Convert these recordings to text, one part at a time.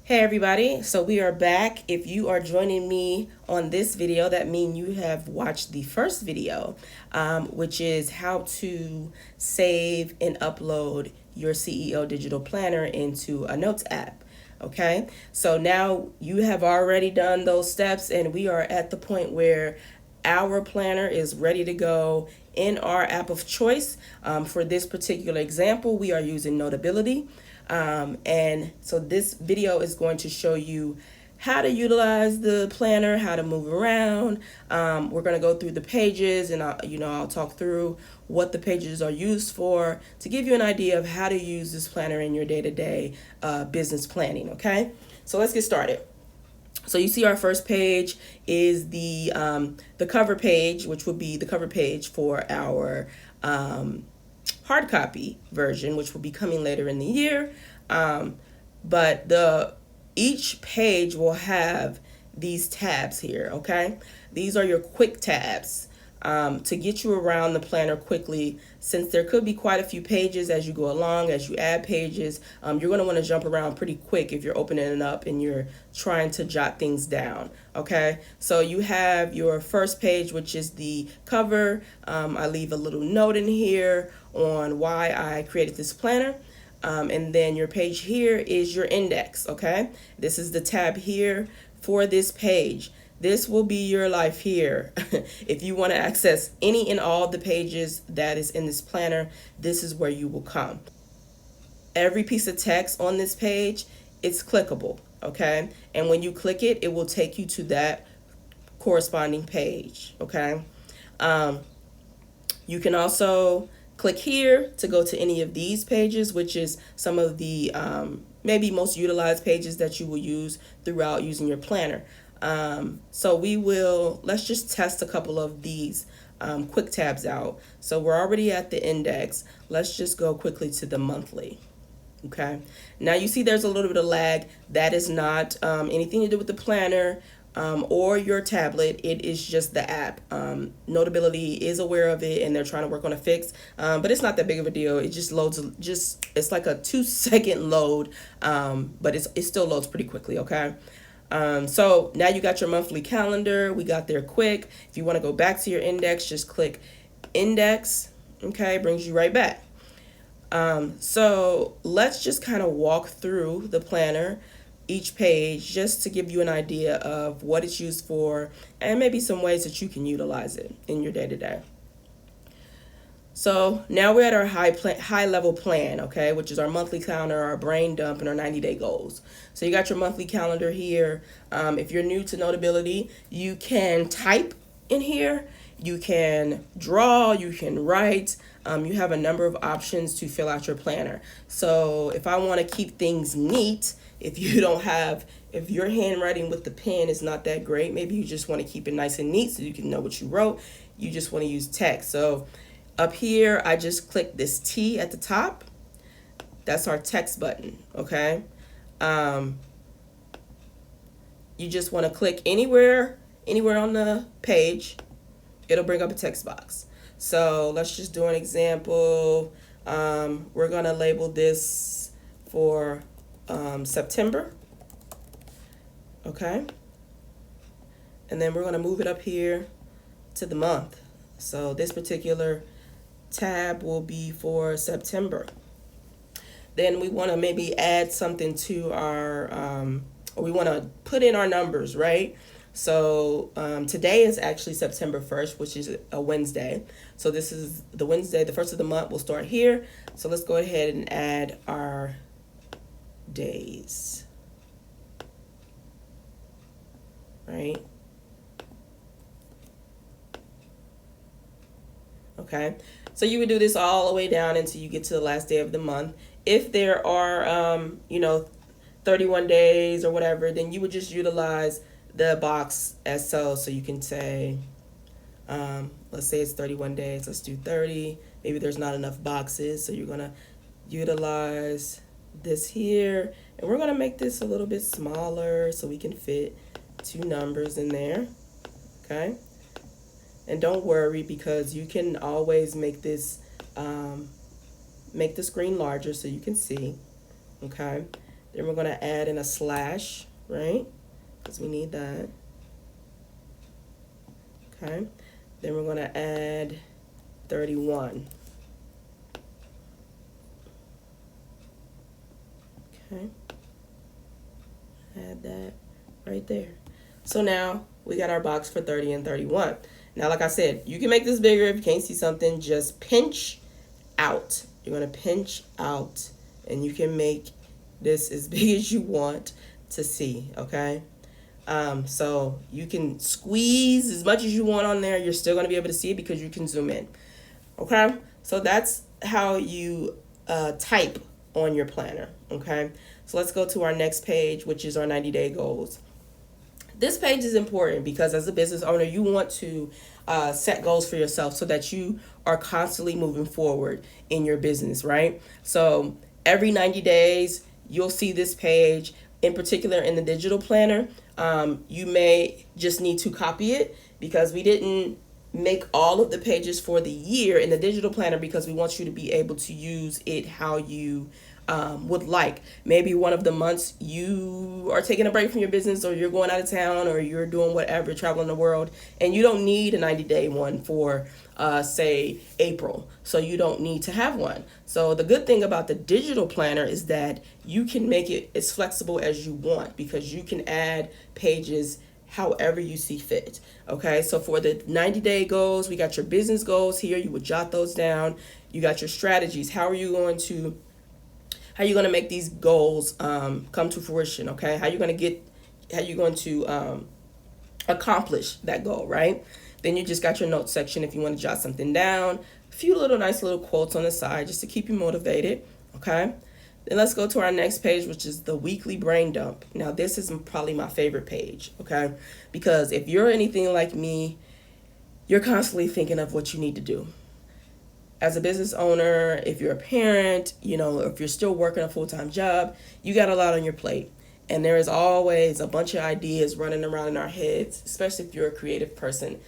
Hey everybody, so we are back. If you are joining me on this video, that means you have watched the first video, which is how to save and upload your CEO Digital Planner into a Notes app. Okay, so now you have already done those steps, and we are at the point where our planner is ready to go in our app of choice. For this particular example, we are using Notability. And so this video is going to show you how to utilize the planner, how to move around. We're going to go through the pages, and I'll talk through what the pages are used for to give you an idea of how to use this planner in your day-to-day business planning. Okay, so let's get started. So you see our first page is the cover page, which would be the cover page for our hard copy version, which will be coming later in the year. But each page will have these tabs here, okay? These are your quick tabs to get you around the planner quickly. Since there could be quite a few pages as you go along, as you add pages, you're going to want to jump around pretty quick if you're opening it up and you're trying to jot things down, okay? So you have your first page, which is the cover. I leave a little note in here on why I created this planner. And then your page here is your index, okay? This is the tab here for this page. This will be your life here. If you want to access any and all the pages that is in this planner, this is where you will come. Every piece of text on this page, it's clickable, okay? And when you click it, it will take you to that corresponding page, okay? You can also click here to go to any of these pages, which is some of the maybe most utilized pages that you will use throughout using your planner. So let's just test a couple of these quick tabs out. So we're already at the index. Let's just go quickly to the monthly. Okay. Now you see there's a little bit of lag. That is not anything to do with the planner or your tablet. It is just the app. Notability is aware of it and they're trying to work on a fix, but it's not that big of a deal. It just loads, it's like a 2-second load, but it still loads pretty quickly, okay? So now you got your monthly calendar. We got there quick. If you want to go back to your index, just click index, okay? Brings you right back. So let's just kind of walk through the planner, each page, just to give you an idea of what it's used for and maybe some ways that you can utilize it in your day-to-day. So now we're at our high level plan, okay, which is our monthly calendar, our brain dump, and our 90-day goals. So you got your monthly calendar here. If you're new to Notability, you can type in here, you can draw, you can write. You have a number of options to fill out your planner. So if I want to keep things neat, if your handwriting with the pen is not that great, maybe you just want to keep it nice and neat so you can know what you wrote. You just want to use text. So up here, I just click this T at the top. That's our text button, okay? You just want to click anywhere on the page. It'll bring up a text box. So let's just do an example. We're going to label this for September, okay? And then we're going to move it up here to the month. So this particular tab will be for September. Then we want to maybe add something to our, or we want to put in our numbers, right? So today is actually September 1st, which is a Wednesday. So this is the Wednesday, the first of the month. We'll start here. So let's go ahead and add our days, right? Okay, so you would do this all the way down until you get to the last day of the month. If there are, 31 days or whatever, then you would just utilize the box as so you can say, let's say it's 31 days, let's do 30. Maybe there's not enough boxes, so you're going to utilize this here. And we're going to make this a little bit smaller so we can fit 2 numbers in there, okay? And don't worry, because you can always make the screen larger so you can see, okay? Then we're going to add in a slash, right? Because we need that. Okay. Then we're going to add 31. Okay. Add that right there. So now we got our box for 30 and 31. Now, like I said, you can make this bigger. If you can't see something, just pinch out. You're going to pinch out, and you can make this as big as you want to see, okay? So you can squeeze as much as you want on there. You're still going to be able to see it because you can zoom in, okay? So that's how you type on your planner, okay? So let's go to our next page, which is our 90-day goals. This page is important because as a business owner, you want to set goals for yourself so that you are constantly moving forward in your business, right? So every 90 days, you'll see this page. In particular, in the digital planner, you may just need to copy it because we didn't make all of the pages for the year in the digital planner because we want you to be able to use it how you would like. Maybe one of the months you are taking a break from your business, or you're going out of town, or you're doing whatever, traveling the world, and you don't need a 90-day one for say April. So you don't need to have one. So the good thing about the digital planner is that you can make it as flexible as you want because you can add pages however you see fit. Okay, so for the 90-day goals, we got your business goals here. You would jot those down. You got your strategies. How are you going to make these goals come to fruition? Okay, how are you going to accomplish that goal, right? Then you just got your notes section if you want to jot something down. A few nice little quotes on the side just to keep you motivated. Okay. Then let's go to our next page, which is the weekly brain dump. Now, this is probably my favorite page, okay? Because if you're anything like me, you're constantly thinking of what you need to do. As a business owner, if you're a parent, if you're still working a full-time job, you got a lot on your plate. And there is always a bunch of ideas running around in our heads, especially if you're a creative person.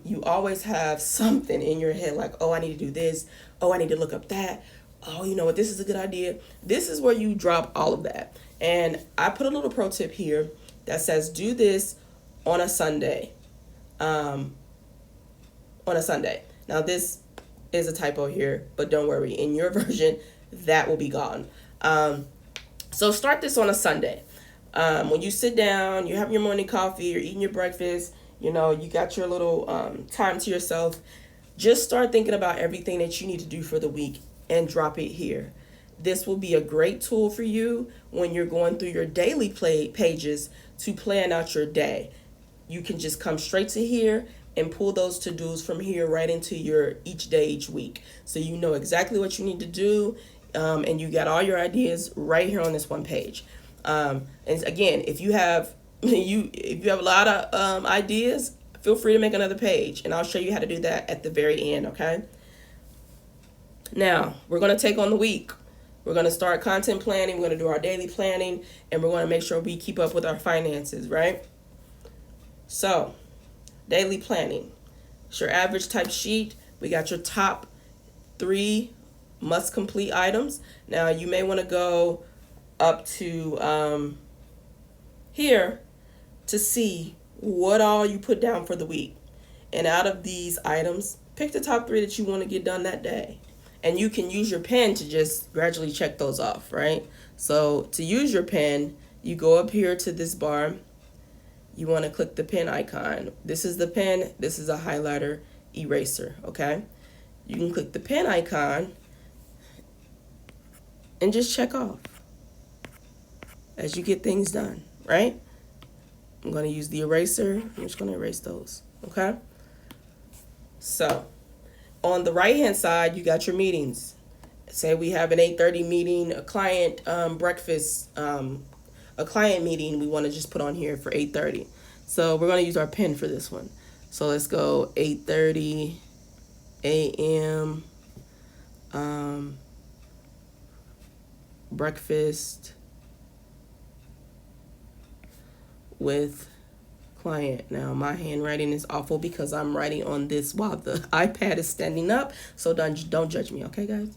You always have something in your head like, oh, I need to do this. Oh, I need to look up that. Oh, you know what, this is a good idea. This is where you drop all of that. And I put a little pro tip here that says do this on a Sunday. Now, this is a typo here, but don't worry. In your version, that will be gone. So start this on a Sunday. When you sit down, you have your morning coffee, you're eating your breakfast, you got your little time to yourself. Just start thinking about everything that you need to do for the week and drop it here. This will be a great tool for you when you're going through your daily pages to plan out your day. You can just come straight to here and pull those to-dos from here right into your each day, each week. So you know exactly what you need to do, and you got all your ideas right here on this one page. And again, if you have a lot of ideas, feel free to make another page, and I'll show you how to do that at the very end, okay? Now, we're going to take on the week. We're going to start content planning. We're going to do our daily planning, and we're going to make sure we keep up with our finances, right? So, daily planning. It's your average type sheet. We got your top 3 must complete items. Now, you may want to go up to here to see what all you put down for the week. And out of these items, pick the top 3 that you want to get done that day. And you can use your pen to just gradually check those off, right? So to use your pen, you go up here to this bar. You want to click the pen icon. This is the pen. This is a highlighter eraser, okay? You can click the pen icon and just check off as you get things done, right? I'm going to use the eraser. I'm just going to erase those, okay? So on the right-hand side, you got your meetings. Say we have an 8:30 meeting, a client breakfast, a client meeting we want to just put on here for 8:30. So we're going to use our pen for this one. So let's go 8:30 a.m. Breakfast with client. Now my handwriting is awful because I'm writing on this while the iPad is standing up, so don't judge me, okay guys?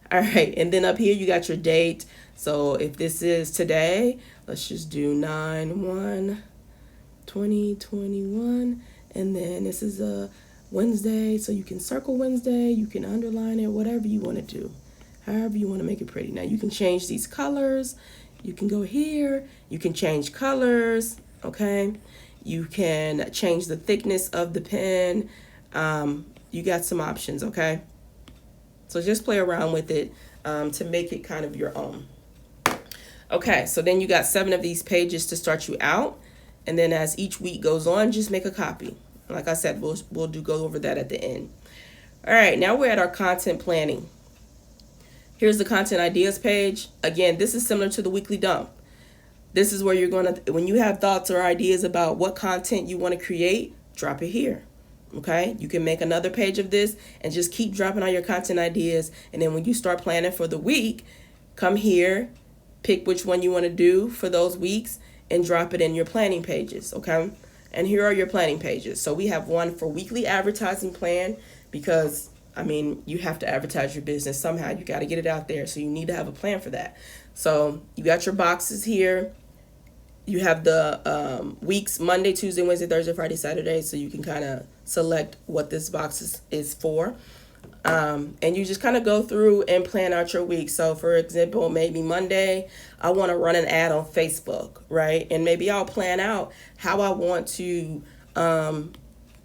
All right, and then up here you got your date. So if this is today, let's just do 9/1/2021, and then this is a Wednesday, so you can circle Wednesday, you can underline it, whatever you want to do, however you want to make it pretty. Now you can change these colors. You can go here, you can change colors, okay? You can change the thickness of the pen. You got some options, okay? So just play around with it to make it kind of your own. Okay, so then you got 7 of these pages to start you out. And then as each week goes on, just make a copy. Like I said, we'll go over that at the end. All right, now we're at our content planning. Here's the content ideas page. Again, this is similar to the weekly dump. This is where you're going to, when you have thoughts or ideas about what content you want to create, drop it here. Okay, you can make another page of this and just keep dropping all your content ideas. And then when you start planning for the week, come here, pick which one you want to do for those weeks and drop it in your planning pages. Okay, and here are your planning pages. So we have one for weekly advertising plan because you have to advertise your business somehow. You got to get it out there. So you need to have a plan for that. So you got your boxes here. You have the weeks, Monday, Tuesday, Wednesday, Thursday, Friday, Saturday. So you can kind of select what this box is for. And you just kind of go through and plan out your week. So for example, maybe Monday, I want to run an ad on Facebook, right? And maybe I'll plan out how I want to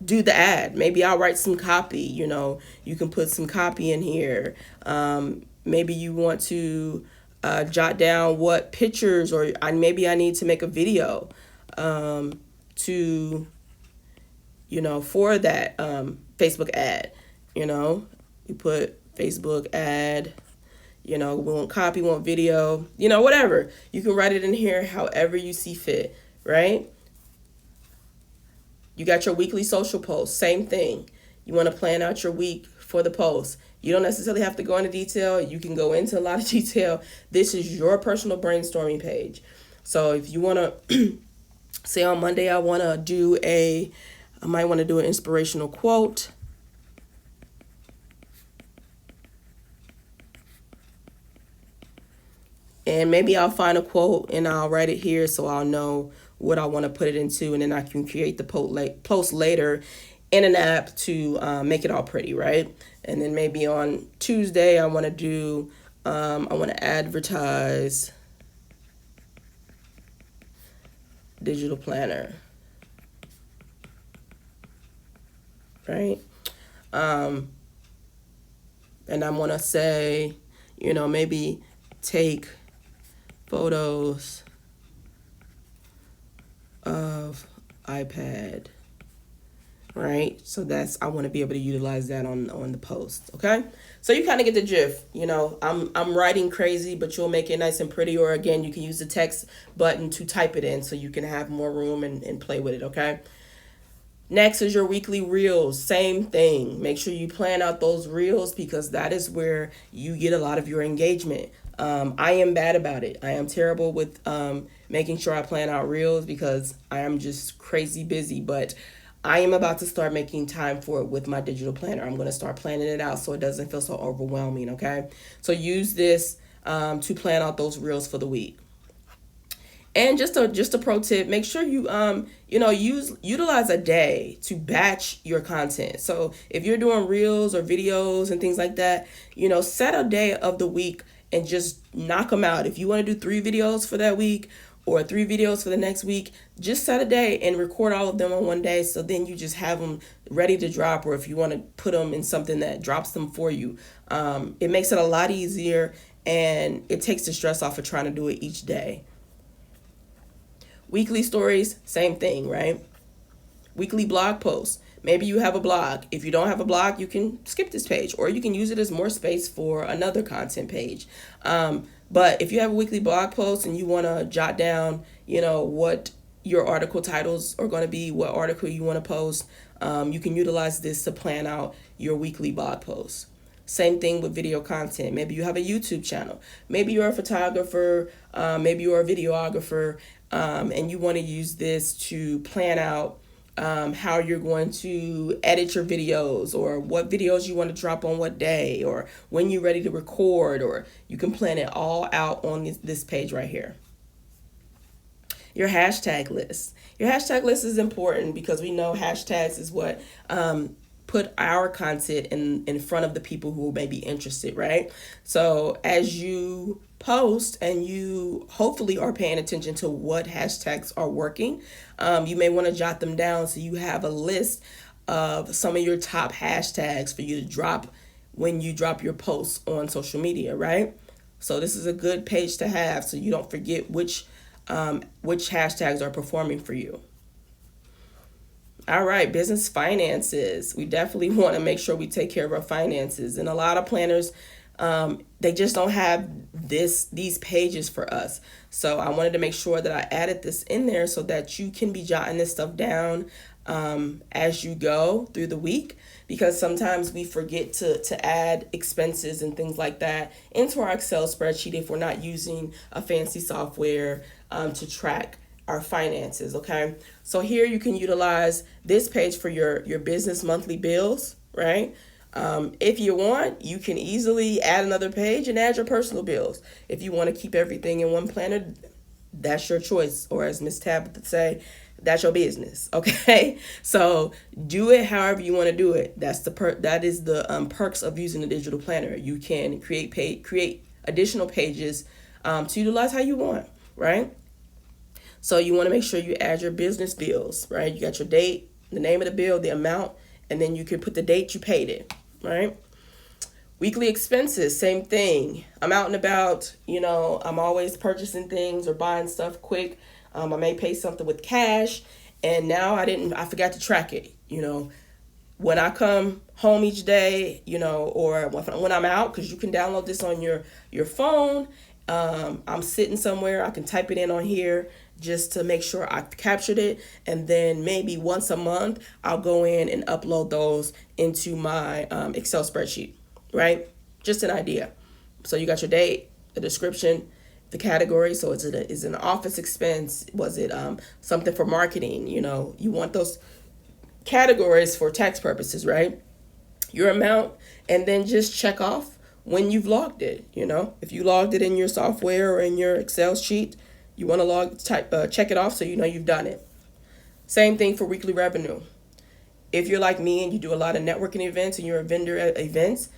do the ad. Maybe I'll write some copy, you can put some copy in here. Maybe you want to jot down what pictures, or maybe I need to make a video to, for that Facebook ad. You put Facebook ad, we want copy, want video, whatever. You can write it in here however you see fit, right? You got your weekly social posts, same thing. You want to plan out your week for the post. You don't necessarily have to go into detail. You can go into a lot of detail. This is your personal brainstorming page. So if you want to say on Monday, I might want to do an inspirational quote. And maybe I'll find a quote and I'll write it here so I'll know what I want to put it into, and then I can create the post later in an app to make it all pretty, right? And then maybe on Tuesday I want to advertise digital planner, right? And I want to say, maybe take photos of iPad, right? So I want to be able to utilize that on the post. Okay, so you kind of get the gist. I'm writing crazy, but you'll make it nice and pretty. Or again, you can use the text button to type it in so you can have more room and play with it. Okay. Next is your weekly reels. Same thing. Make sure you plan out those reels because that is where you get a lot of your engagement. I am bad about it. I am terrible with making sure I plan out reels because I am just crazy busy. But I am about to start making time for it with my digital planner. I'm going to start planning it out so it doesn't feel so overwhelming, okay? So use this to plan out those reels for the week. And just a pro tip, make sure you utilize a day to batch your content. So if you're doing reels or videos and things like that, set a day of the week and just knock them out. If you want to do 3 videos for that week or 3 videos for the next week, just set a day and record all of them on one day. So then you just have them ready to drop, or if you want to put them in something that drops them for you, it makes it a lot easier and it takes the stress off of trying to do it each day. Weekly stories, same thing, right? Weekly blog posts. Maybe you have a blog. If you don't have a blog, you can skip this page, or you can use it as more space for another content page. But if you have a weekly blog post and you want to jot down, what your article titles are going to be, what article you want to post, you can utilize this to plan out your weekly blog posts. Same thing with video content. Maybe you have a YouTube channel. Maybe you're a photographer. Maybe you're a videographer, and you want to use this to plan out how you're going to edit your videos, or what videos you want to drop on what day, or when you're ready to record, or you can plan it all out on this page right here. Your hashtag list. Your hashtag list is important because we know hashtags is what put our content in front of the people who may be interested, right? So as you post and you hopefully are paying attention to what hashtags are working, you may want to jot them down so you have a list of some of your top hashtags for you to drop when you drop your posts on social media, right? So this is a good page to have so you don't forget which hashtags are performing for you. All right, business finances. We definitely want to make sure we take care of our finances. And a lot of planners, they just don't have these pages for us. So I wanted to make sure that I added this in there so that you can be jotting this stuff down as you go through the week, because sometimes we forget to add expenses and things like that into our Excel spreadsheet if we're not using a fancy software to track our finances. Okay, so here you can utilize this page for your business monthly bills, right? If you want, you can easily add another page and add your personal bills. If you want to keep everything in one planner, that's your choice, or as Miss Tabitha would say, that's your business. Okay, so do it however you want to do it. That is the perks of using a digital planner. You can create additional pages to utilize how you want, right? So you want to make sure you add your business bills, right? You got your date, the name of the bill, the amount, and then you can put the date you paid it, right? Weekly expenses, same thing. I'm out and about, I'm always purchasing things or buying stuff quick. I may pay something with cash, and now I forgot to track it, When I come home each day, or when I'm out, because you can download this on your phone. I'm sitting somewhere, I can type it in on here just to make sure I captured it, and then maybe once a month I'll go in and upload those into my Excel spreadsheet, right? Just an idea. So you got your date, the description, the category. So is it an office expense? Was it something for marketing? You want those categories for tax purposes, right? Your amount, and then just check off when you've logged it. If you logged it in your software or in your Excel sheet, you want to check it off so you know you've done it. Same thing for weekly revenue. If you're like me and you do a lot of networking events and you're a vendor at events,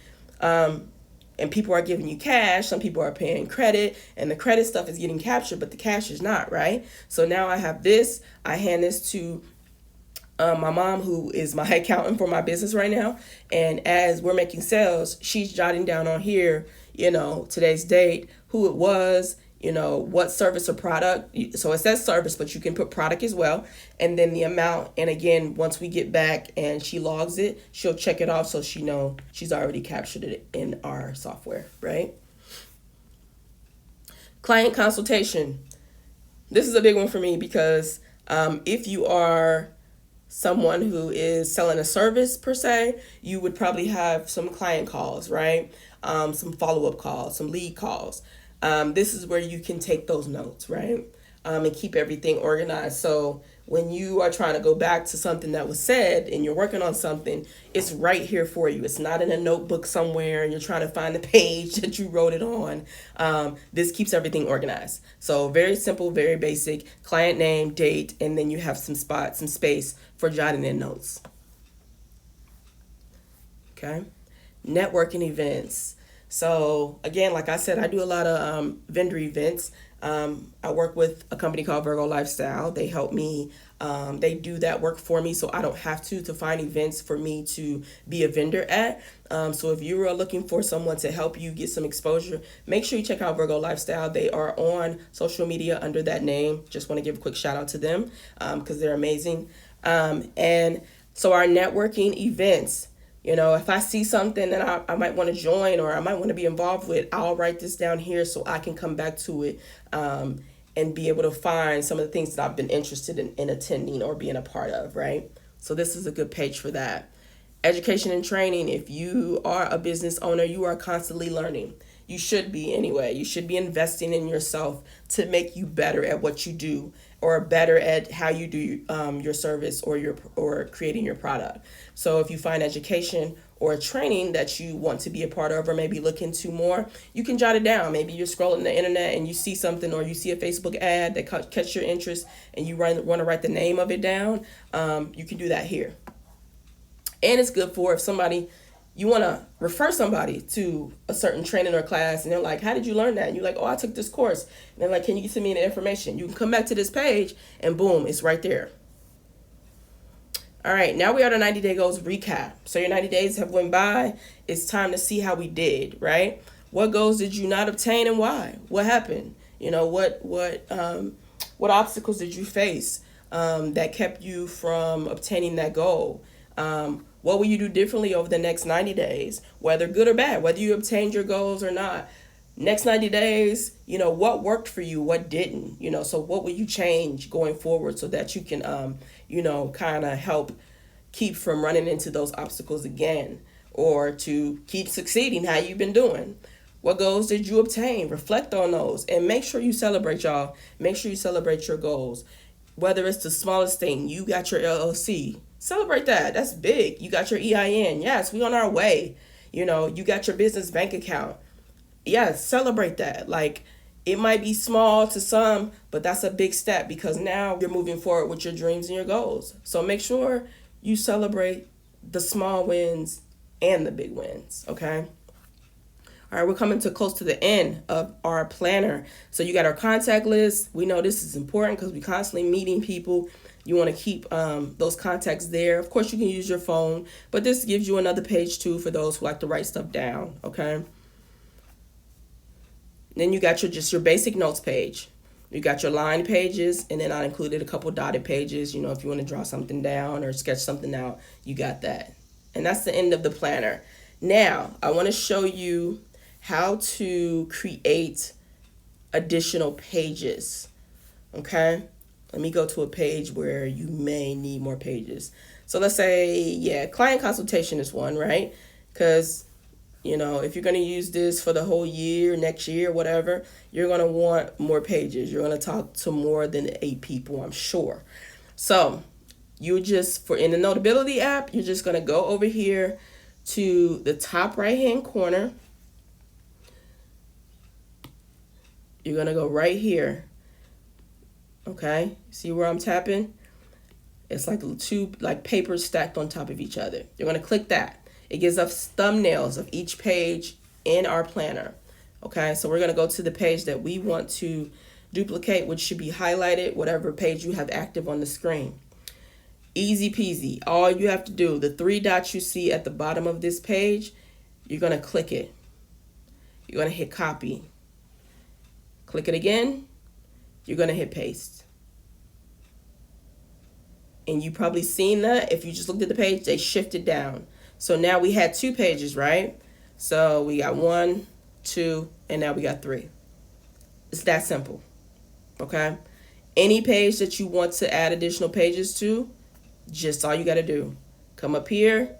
and people are giving you cash, some people are paying credit, and the credit stuff is getting captured, but the cash is not, right? So now I have this. I hand this to my mom, who is my accountant for my business right now, and as we're making sales, she's jotting down on here, today's date, who it was, what service or product. So it says service, but you can put product as well, and then the amount. And again, once we get back and she logs it, she'll check it off so she know she's already captured it in our software, right? Client consultation. This is a big one for me because if you are someone who is selling a service per se, you would probably have some client calls, right? Some follow-up calls, some lead calls. This is where you can take those notes, right? And keep everything organized. So when you are trying to go back to something that was said and you're working on something, it's right here for you. It's not in a notebook somewhere and you're trying to find the page that you wrote it on. This keeps everything organized. So very simple, very basic: client name, date, and then you have some space for jotting in notes. Okay. Networking events. So again, like I said, I do a lot of vendor events. I work with a company called Virgo Lifestyle. They help me. They do that work for me, so I don't have to find events for me to be a vendor at. So if you are looking for someone to help you get some exposure, make sure you check out Virgo Lifestyle. They are on social media under that name. Just want to give a quick shout out to them because they're amazing. And so our networking events. If I see something that I might want to join or I might want to be involved with, I'll write this down here so I can come back to it and be able to find some of the things that I've been interested in attending or being a part of, right? So this is a good page for that. Education and training. If you are a business owner, you are constantly learning. You should be anyway. You should be investing in yourself to make you better at what you do, or better at how you do your service, or creating your product. So if you find education or a training that you want to be a part of, or maybe look into more, you can jot it down. Maybe you're scrolling the internet and you see something, or you see a Facebook ad that catch your interest, and you want to write the name of it down. You can do that here. And it's good for if somebody, you want to refer somebody to a certain training or class, and they're like, how did you learn that? And you're like, oh, I took this course. And they're like, can you send me the information? You can come back to this page and boom, it's right there. All right, now we are at a 90-day goals recap. So your 90 days have went by. It's time to see how we did, right? What goals did you not obtain and why? What happened? What obstacles did you face that kept you from obtaining that goal? What will you do differently over the next 90 days, whether good or bad, whether you obtained your goals or not? Next 90 days, what worked for you, what didn't, so what will you change going forward so that you can, kind of help keep from running into those obstacles again, or to keep succeeding how you've been doing? What goals did you obtain? Reflect on those and make sure you celebrate, y'all. Make sure you celebrate your goals. Whether it's the smallest thing, you got your LLC, celebrate that. That's big. You got your EIN. Yes, we on our way. You got your business bank account. Yes, celebrate that. Like, it might be small to some, but that's a big step, because now you're moving forward with your dreams and your goals. So make sure you celebrate the small wins and the big wins, okay? All right, we're coming to close to the end of our planner. So you got our contact list. We know this is important because we're constantly meeting people. You want to keep those contacts there. Of course, you can use your phone, but this gives you another page too for those who like to write stuff down, okay? Then you got your basic notes page. You got your line pages, and then I included a couple dotted pages. If you want to draw something down or sketch something out, you got that. And that's the end of the planner. Now, I want to show you how to create additional pages, okay? Let me go to a page where you may need more pages. So let's say, client consultation is one, right? Because if you're going to use this for the whole year, next year, whatever, you're going to want more pages. You're going to talk to more than 8 people, I'm sure. So in the Notability app, you're just going to go over here to the top right-hand corner. You're going to go right here. Okay? See where I'm tapping? It's like two papers stacked on top of each other. You're going to click that. It gives us thumbnails of each page in our planner. Okay, so we're going to go to the page that we want to duplicate, which should be highlighted, whatever page you have active on the screen. Easy peasy. All you have to do, the 3 dots you see at the bottom of this page, you're going to click it. You're going to hit copy. Click it again. You're going to hit paste. And you probably seen that. If you just looked at the page, they shifted down. So now we had 2 pages, right? So we got 1, 2, and now we got 3. It's that simple, okay? Any page that you want to add additional pages to, just all you got to do. Come up here,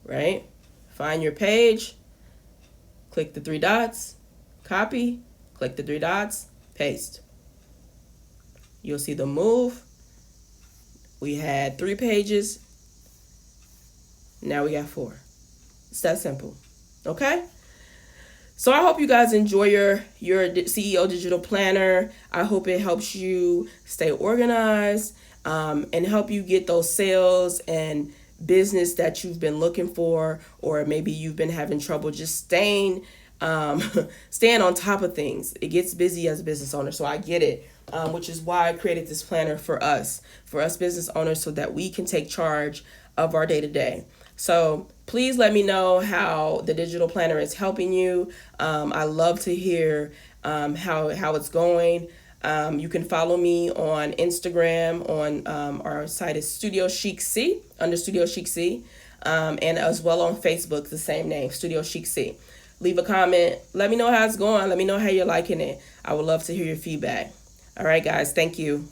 right? Find your page, click the 3 dots, copy, click the 3 dots, paste. You'll see the move. We had 3 pages. Now we got 4. It's that simple. Okay? So I hope you guys enjoy your CEO Digital Planner. I hope it helps you stay organized and help you get those sales and business that you've been looking for, or maybe you've been having trouble just staying on top of things. It gets busy as a business owner, so I get it, which is why I created this planner for us business owners, so that we can take charge of our day-to-day. So please let me know how the digital planner is helping you. I love to hear how it's going. You can follow me on Instagram. On our site is Studio Chic C, under Studio Chic C, and as well on Facebook, the same name, Studio Chic C. Leave a comment. Let me know how it's going. Let me know how you're liking it. I would love to hear your feedback. All right, guys. Thank you.